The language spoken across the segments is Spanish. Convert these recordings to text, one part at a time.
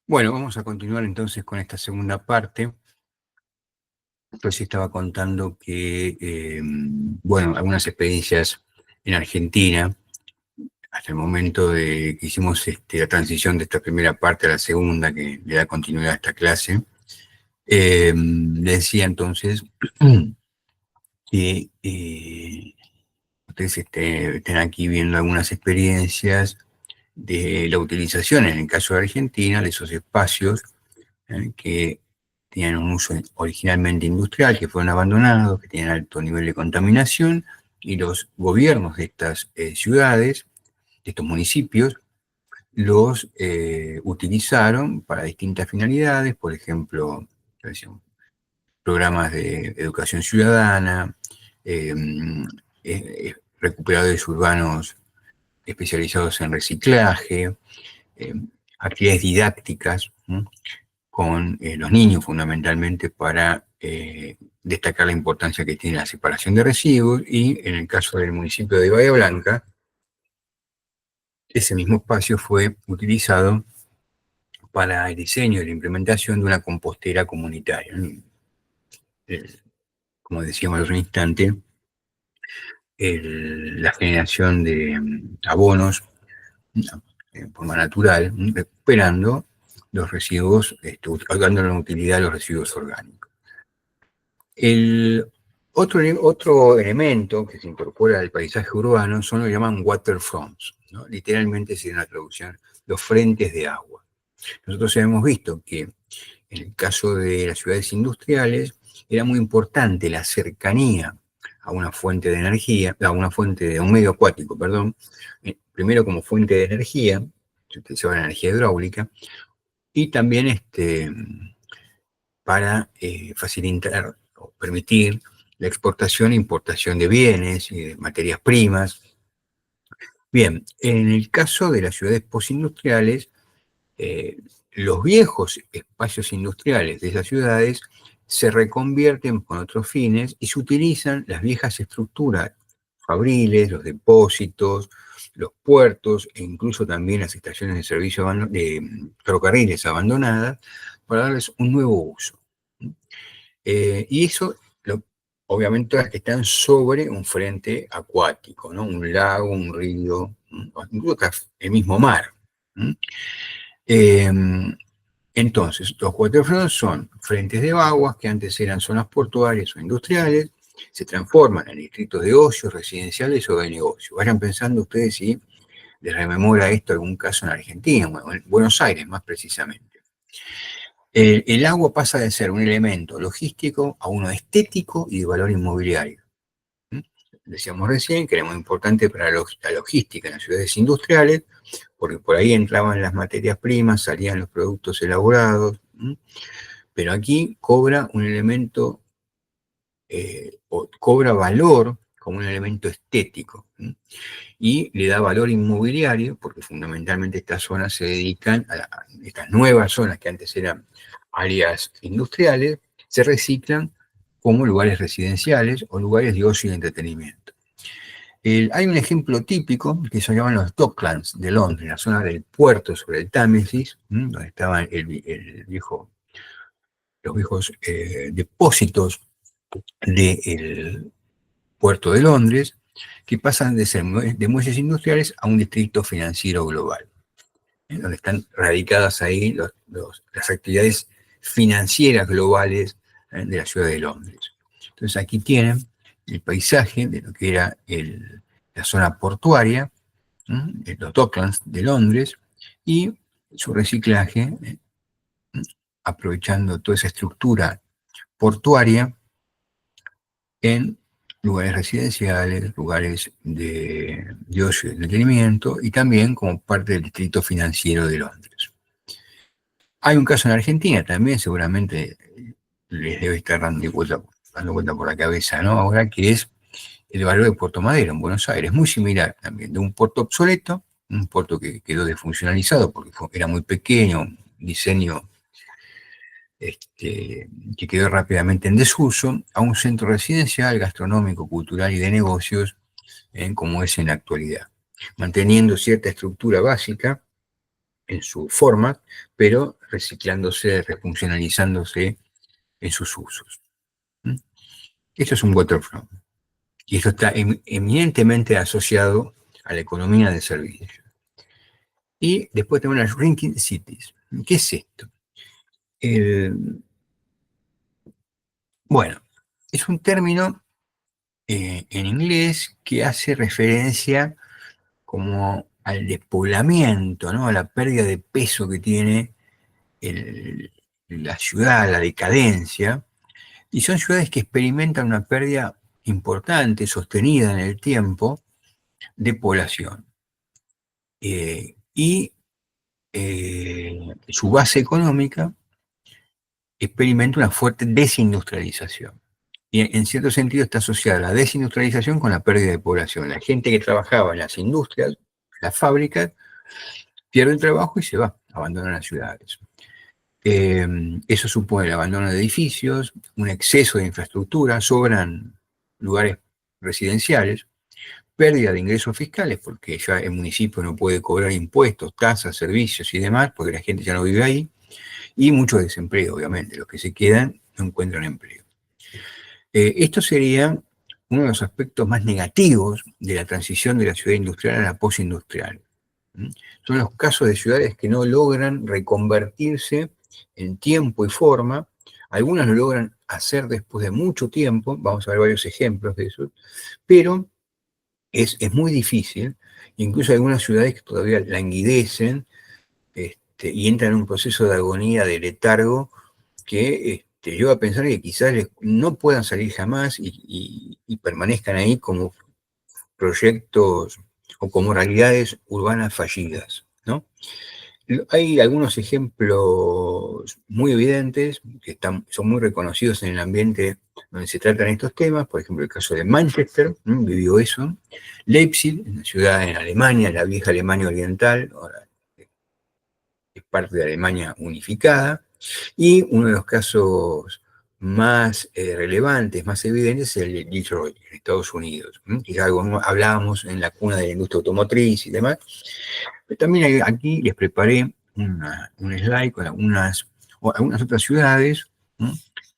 Bueno, vamos a continuar entonces con esta segunda parte. Entonces estaba contando que, bueno, algunas experiencias en Argentina, hasta el momento de que hicimos la transición de esta primera parte a la segunda, que le da continuidad a esta clase. Le decía entonces que ustedes estén aquí viendo algunas experiencias de la utilización, en el caso de Argentina, de esos espacios que tenían un uso originalmente industrial, que fueron abandonados, que tienen alto nivel de contaminación, y los gobiernos de estas ciudades, de estos municipios, los utilizaron para distintas finalidades, por ejemplo, programas de educación ciudadana, eh, recuperadores urbanos especializados en reciclaje, eh, actividades didácticas, con los niños fundamentalmente para destacar la importancia que tiene la separación de residuos, y en el caso del municipio de Bahía Blanca, ese mismo espacio fue utilizado para el diseño y la implementación de una compostera comunitaria. Como decíamos hace un instante, la generación de abonos en forma natural, recuperando los residuos, dando la utilidad a los residuos orgánicos. El otro elemento que se incorpora al paisaje urbano son lo que llaman waterfronts, ¿no? Literalmente es una traducción, los frentes de agua. Nosotros hemos visto que en el caso de las ciudades industriales era muy importante la cercanía a una fuente de energía, a una fuente de un medio acuático, perdón, primero como fuente de energía, se utilizaba la energía hidráulica, y también para facilitar o permitir la exportación e importación de bienes y de materias primas. Bien, en el caso de las ciudades postindustriales, eh, los viejos espacios industriales de esas ciudades se reconvierten con otros fines y se utilizan las viejas estructuras fabriles, los depósitos, los puertos e incluso también las estaciones de servicio de ferrocarriles abandonadas para darles un nuevo uso. Y eso, obviamente, todas están sobre un frente acuático, ¿no? Un lago, un río, incluso el mismo mar. Eh, entonces, los waterfronts son frentes de aguas que antes eran zonas portuarias o industriales, se transforman en distritos de ocio, residenciales o de negocio. Vayan pensando ustedes si les rememora esto algún caso en Argentina, bueno, en Buenos Aires más precisamente. El agua pasa de ser un elemento logístico a uno estético y de valor inmobiliario. Decíamos recién que era muy importante para la logística en las ciudades industriales, porque por ahí entraban las materias primas, salían los productos elaborados, pero aquí cobra un elemento, o cobra valor como un elemento estético, y le da valor inmobiliario, porque fundamentalmente estas zonas se dedican a estas nuevas zonas que antes eran áreas industriales, se reciclan como lugares residenciales o lugares de ocio y entretenimiento. Hay un ejemplo típico que se llaman los Docklands de Londres, la zona del puerto sobre el Támesis, donde estaban los viejos depósitos del puerto de Londres, que pasan de ser de muelles industriales a un distrito financiero global, donde están radicadas ahí las actividades financieras globales de la ciudad de Londres. Entonces aquí tienen el paisaje de lo que era la zona portuaria, de los Docklands de Londres, y su reciclaje, aprovechando toda esa estructura portuaria en lugares residenciales, lugares de ocio y entretenimiento, y también como parte del distrito financiero de Londres. Hay un caso en Argentina también, seguramente les debe estar dando vuelta por la cabeza, ¿no? Ahora, que es el barrio de Puerto Madero, en Buenos Aires, muy similar también, de un puerto obsoleto, un puerto que quedó desfuncionalizado porque era muy pequeño, un diseño que quedó rápidamente en desuso, a un centro residencial, gastronómico, cultural y de negocios, como es en la actualidad, manteniendo cierta estructura básica, en su forma, pero reciclándose, refuncionalizándose en sus usos. Esto es un waterfront. Y esto está eminentemente asociado a la economía de servicios. Y después tenemos las Shrinking Cities. ¿Qué es esto? Bueno, es un término en inglés que hace referencia como al despoblamiento, ¿no? A la pérdida de peso que tiene la ciudad, la decadencia, y son ciudades que experimentan una pérdida importante, sostenida en el tiempo, de población. Y su base económica experimenta una fuerte desindustrialización. Y en cierto sentido está asociada la desindustrialización con la pérdida de población. La gente que trabajaba en las industrias, las fábricas, pierde el trabajo y se va, abandona las ciudades. Eso supone el abandono de edificios, un exceso de infraestructura, sobran lugares residenciales, pérdida de ingresos fiscales, porque ya el municipio no puede cobrar impuestos, tasas, servicios y demás, porque la gente ya no vive ahí, y mucho desempleo, obviamente. Los que se quedan no encuentran empleo. Esto sería uno de los aspectos más negativos de la transición de la ciudad industrial a la postindustrial. Son los casos de ciudades que no logran reconvertirse en tiempo y forma. Algunas lo logran hacer después de mucho tiempo, vamos a ver varios ejemplos de eso, pero es muy difícil. Incluso hay algunas ciudades que todavía languidecen y entran en un proceso de agonía, de letargo, que lleva a pensar que quizás no puedan salir jamás y permanezcan ahí como proyectos o como realidades urbanas fallidas, ¿no? Hay algunos ejemplos muy evidentes que son muy reconocidos en el ambiente donde se tratan estos temas, por ejemplo el caso de Manchester, vivió eso, Leipzig, una ciudad en Alemania, la vieja Alemania Oriental, ahora es parte de Alemania unificada, y uno de los casos más relevantes, más evidentes, es el de Detroit, en Estados Unidos, que ya hablábamos en la cuna de la industria automotriz y demás. Pero también aquí les preparé un slide con algunas otras ciudades.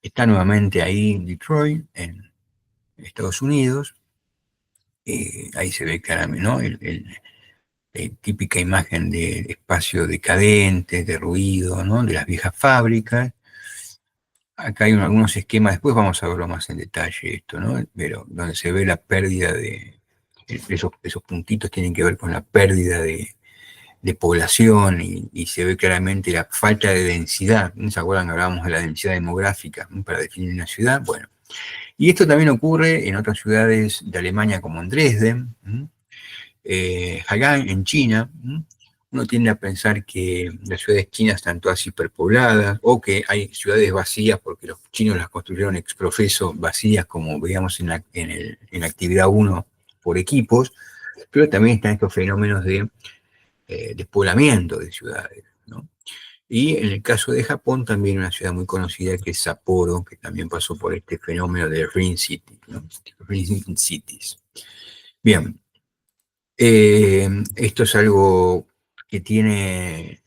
Está nuevamente ahí Detroit, en Estados Unidos. Ahí se ve claramente, ¿no? Típica imagen de espacio decadente, de ruido, ¿no? De las viejas fábricas. Acá hay algunos esquemas, después vamos a verlo más en detalle esto, ¿no? Pero donde se ve la pérdida esos puntitos tienen que ver con la pérdida de población y se ve claramente la falta de densidad. ¿No se acuerdan que hablábamos de la densidad demográfica para definir una ciudad? Bueno, y esto también ocurre en otras ciudades de Alemania como en Dresden, Hagan en China. Uno tiende a pensar que las ciudades chinas están todas hiperpobladas o que hay ciudades vacías porque los chinos las construyeron ex profeso vacías, como veíamos en la actividad 1 por equipos, pero también están estos fenómenos de despoblamiento de ciudades, ¿no? Y en el caso de Japón, también una ciudad muy conocida que es Sapporo, que también pasó por este fenómeno de Ring City, ¿no? Ring Cities. Bien, esto es algo que tiene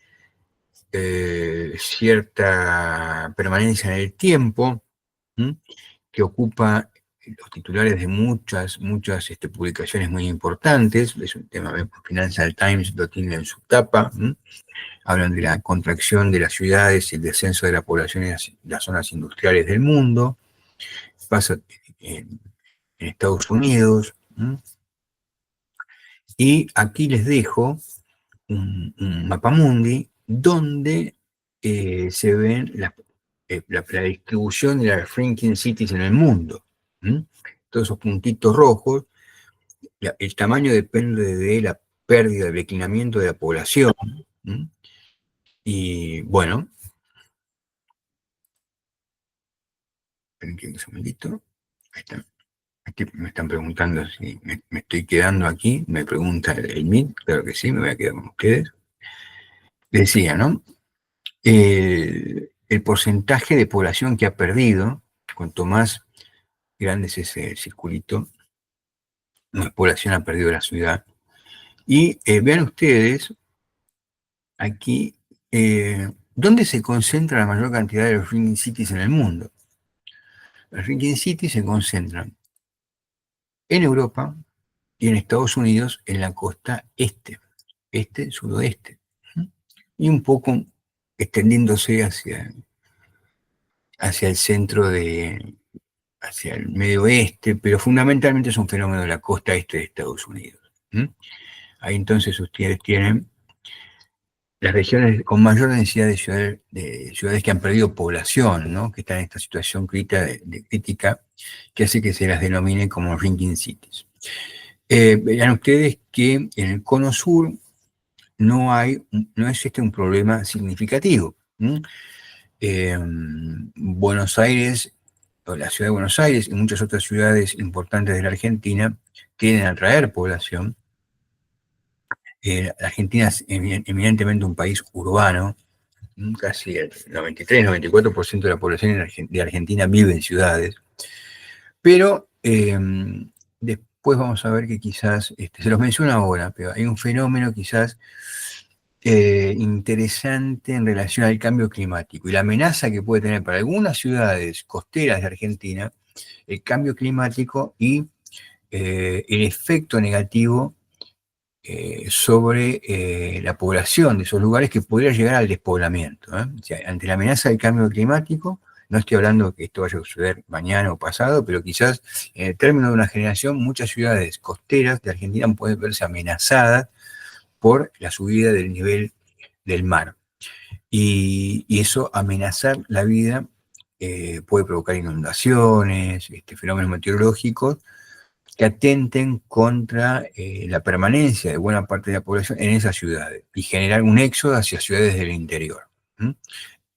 cierta permanencia en el tiempo, que ocupa los titulares de muchas publicaciones muy importantes. Es un tema que Financial Times lo tiene en su tapa. Hablan de la contracción de las ciudades y el descenso de la población en las zonas industriales del mundo. Pasa en Estados Unidos. Y aquí les dejo un mapamundi donde se ven la distribución de las Shrinking Cities en el mundo. Todos esos puntitos rojos, el tamaño depende de la pérdida, del declinamiento de la población. Y bueno, esperen un segundito. Ahí está. Aquí me están preguntando si me estoy quedando aquí. Me pregunta el Meet. Claro que sí, me voy a quedar con ustedes. Decía, ¿no? El porcentaje de población que ha perdido, cuanto más grande es ese circulito, más población ha perdido la ciudad. Y vean ustedes aquí, ¿dónde se concentra la mayor cantidad de los ring cities en el mundo? Los ring cities se concentran en Europa y en Estados Unidos en la costa este, suroeste, y un poco extendiéndose hacia el centro hacia el medio oeste, pero fundamentalmente es un fenómeno de la costa este de Estados Unidos. Ahí entonces ustedes tienen las regiones con mayor densidad de ciudades que han perdido población, ¿no? Que están en esta situación crítica que hace que se las denomine como ringing cities. Verán ustedes que en el cono sur no existe un problema significativo. Buenos Aires, o la ciudad de Buenos Aires y muchas otras ciudades importantes de la Argentina tienden a atraer población. La Argentina es eminentemente un país urbano, casi el 93-94% de la población de Argentina vive en ciudades, pero después vamos a ver que quizás, se los menciono ahora, pero hay un fenómeno quizás interesante en relación al cambio climático y la amenaza que puede tener para algunas ciudades costeras de Argentina el cambio climático y el efecto negativo sobre la población de esos lugares que podría llegar al despoblamiento. O sea, ante la amenaza del cambio climático, no estoy hablando que esto vaya a suceder mañana o pasado, pero quizás en el término de una generación, muchas ciudades costeras de Argentina pueden verse amenazadas por la subida del nivel del mar. Y eso, amenazar la vida, puede provocar inundaciones, fenómenos meteorológicos que atenten contra la permanencia de buena parte de la población en esas ciudades y generar un éxodo hacia ciudades del interior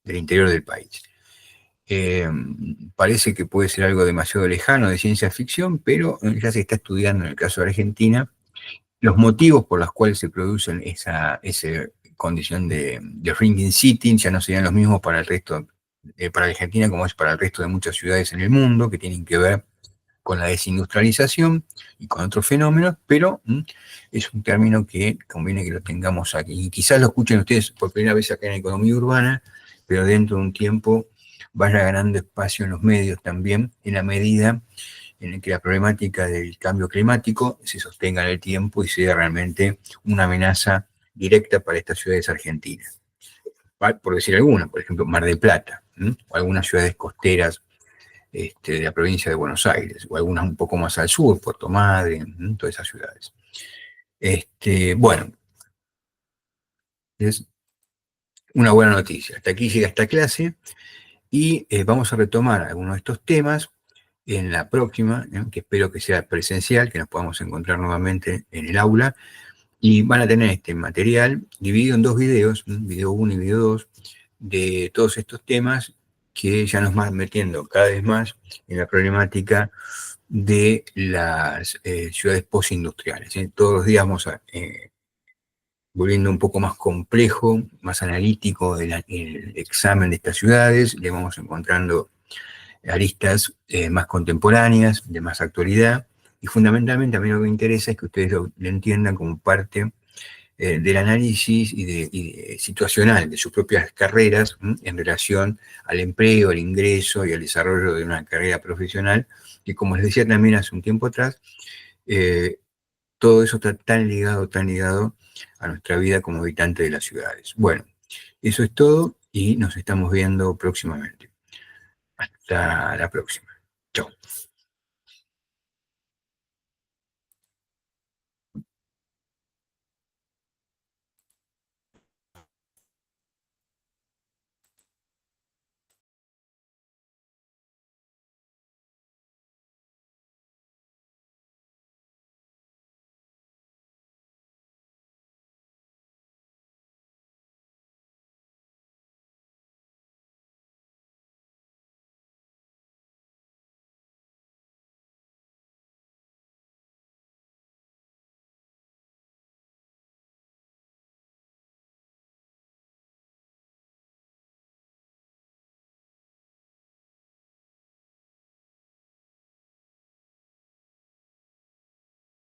del país. Parece que puede ser algo demasiado lejano de ciencia ficción, pero ya se está estudiando en el caso de Argentina los motivos por los cuales se producen esa condición de ringing city. Ya no serían los mismos para el resto, para Argentina como es para el resto de muchas ciudades en el mundo, que tienen que ver con la desindustrialización y con otros fenómenos, pero es un término que conviene que lo tengamos aquí. Y quizás lo escuchen ustedes por primera vez acá en Economía Urbana, pero dentro de un tiempo vaya ganando espacio en los medios también, en la medida en que la problemática del cambio climático se sostenga en el tiempo y sea realmente una amenaza directa para estas ciudades argentinas. Por decir alguna, por ejemplo, Mar del Plata, o algunas ciudades costeras de la provincia de Buenos Aires, o algunas un poco más al sur, Puerto Madryn, todas esas ciudades. Bueno, es una buena noticia. Hasta aquí llega esta clase y vamos a retomar algunos de estos temas en la próxima, que espero que sea presencial, que nos podamos encontrar nuevamente en el aula, y van a tener este material dividido en dos videos, video 1 y video 2, de todos estos temas que ya nos van metiendo cada vez más en la problemática de las ciudades postindustriales. Todos los días vamos volviendo un poco más complejo, más analítico el examen de estas ciudades, le vamos encontrando aristas más contemporáneas, de más actualidad, y fundamentalmente a mí lo que me interesa es que ustedes lo entiendan como parte del análisis situacional de sus propias carreras en relación al empleo, al ingreso y al desarrollo de una carrera profesional, que como les decía también hace un tiempo atrás, todo eso está tan ligado a nuestra vida como habitante de las ciudades. Bueno, eso es todo y nos estamos viendo próximamente. Hasta la próxima. Chao.